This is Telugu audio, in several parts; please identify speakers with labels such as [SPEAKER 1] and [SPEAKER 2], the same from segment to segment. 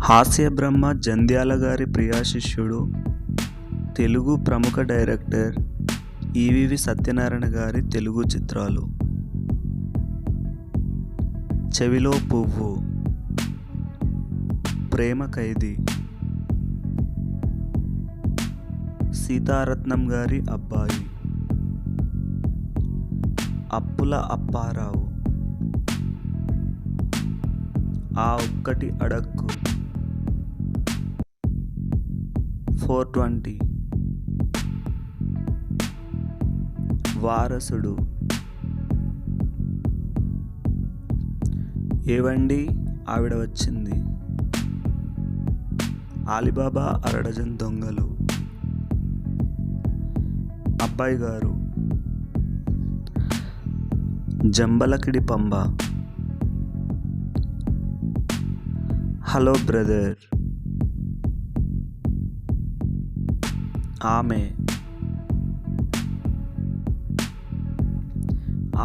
[SPEAKER 1] హాస్య బ్రహ్మ జంధ్యాల గారి ప్రియాశిష్యుడు, తెలుగు ప్రముఖ డైరెక్టర్ ఈవీవి సత్యనారాయణ గారి తెలుగు చిత్రాలు: చెవిలో పువ్వు, ప్రేమ ఖైదీ, సీతారత్నం గారి అబ్బాయి, అప్పుల అప్పారావు, ఆ ఒక్కటి అడక్కు, 420, వారసుడు, ఏవండి ఆవిడ వచ్చింది, అలీబాబా అరడజన్ దొంగలు, అబ్బాయి గారు, జంబలకిడి పంబ, హలో బ్రదర్, ఆమె,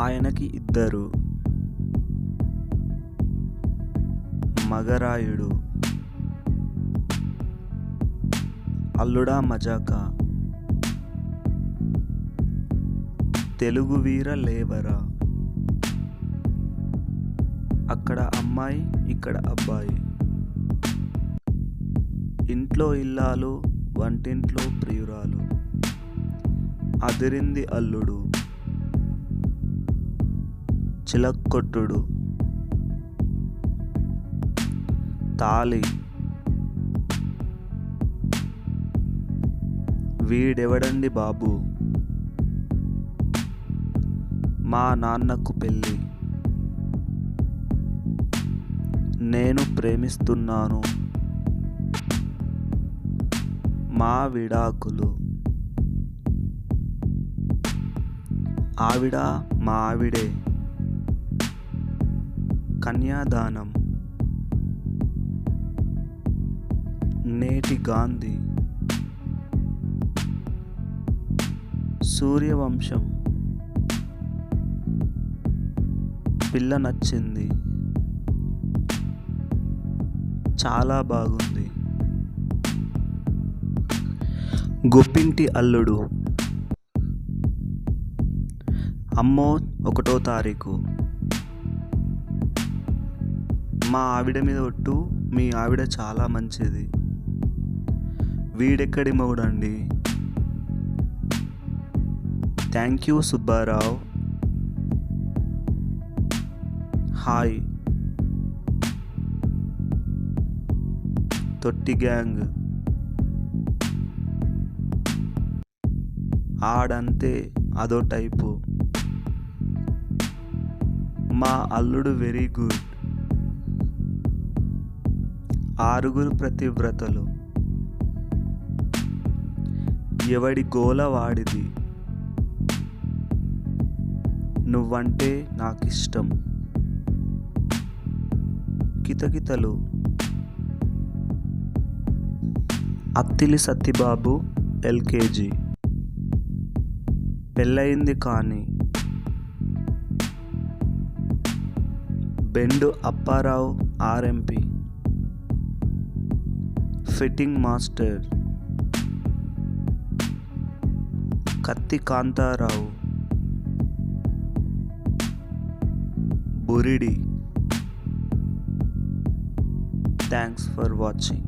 [SPEAKER 1] ఆయనకి ఇద్దరు, మగరాయుడు, అల్లుడా మజాకా, తెలుగు వీర లేవరా, అక్కడ అమ్మాయి ఇక్కడ అబ్బాయి, ఇంట్లో ఇల్లాలు వంటింట్లో ప్రియురాలు, అదిరింది అల్లుడు, చిలక్కొట్టుడు, తాళి, వీడెవడండి బాబు, మా నాన్నకు పెళ్ళి, నేను ప్రేమిస్తున్నాను, మా విడాకులు, ఆవిడ మా ఆవిడే, కన్యాదానం, నేటి గాంధీ, సూర్యవంశం, పిల్ల నచ్చింది, చాలా బాగుంది, గొప్పింటి అల్లుడు, అమ్మో 1వ తారీఖు, మా ఆవిడ మీద ఒట్టు, మీ ఆవిడ చాలా మంచిది, వీడెక్కడి Mogudandi, thank you Subbarao, hi, తొట్టి గ్యాంగ్, ఆడంతే అదో టైపు, మా అల్లుడు వెరీ గుడ్, 6 ప్రతివ్రతలు, ఎవడి గోల వాడిది, నువ్వంటే నాకిష్టం, కితకితలు, Attili Sattibabu LKG, Pellaindi Kani, Bendu Apparao RMP, fitting master, Kathi Kantharao, Buridi. Thanks for watching.